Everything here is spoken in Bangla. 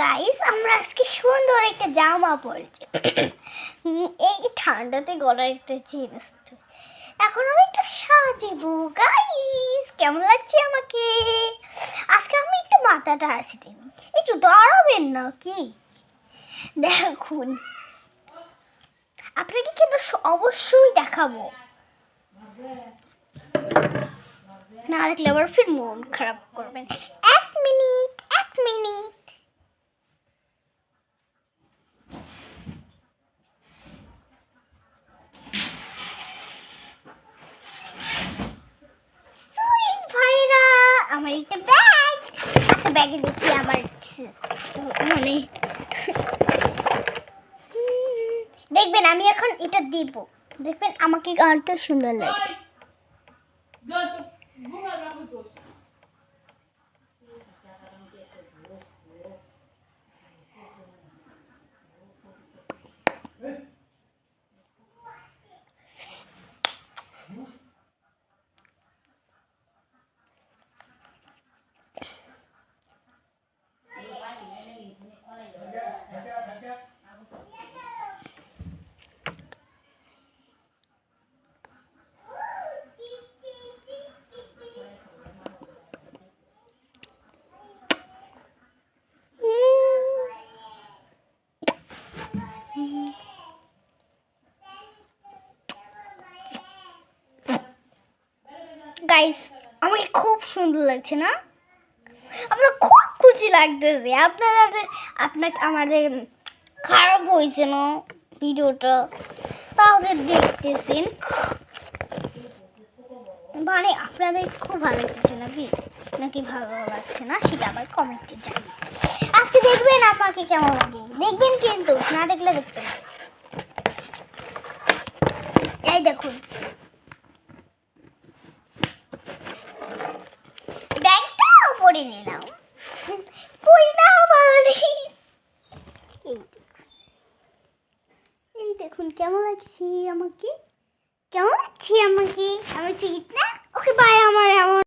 গাইস আমরা আজকে সুন্দর একটা জামা পরেছি। এই ঠান্ডাতে গলার একটা জিনিস, এখন আমি একটু সাজিবো। গাইস কেমন লাগছে আমাকে? আজকে আমি একটু মাথাটা হাসি দিন, একটু দাঁড়াবেন না কি? দেখুন আপনাকে কিন্তু অবশ্যই দেখাবো, না দেখলে আবার ফির মন খারাপ করবেন। এক মিনিট। সুইট ভাইরা, আমার একটা ব্যাগ। আচ্ছা ব্যাগে দেখি আমার মানে দেখবেন আমি এখন এটা দিব, দেখবেন আমাকে আরো সুন্দর লাগে। গাইস আমাকে খুব সুন্দর লাগছে না? আমরা খুব খুশি লাগতেছে। আপনাকে আমাদের খারাপ হয়েছে না ভিডিওটা, তাহলে দেখতেছেন মানে আপনাদের খুব ভালো লাগতেছে নাকি ভালো লাগছে না সেটা আবার কমেন্টে জানাবেন। আজকে দেখবেন আপনাকে কেমন লাগে, দেখবেন কিন্তু না দেখলে দেখবেন। এই দেখুন ব্যাগটাও পরে নিলাম, এই দেখুন কেমন লাগছে আমাকে, আমি ঠিক না? Okay bye. আমার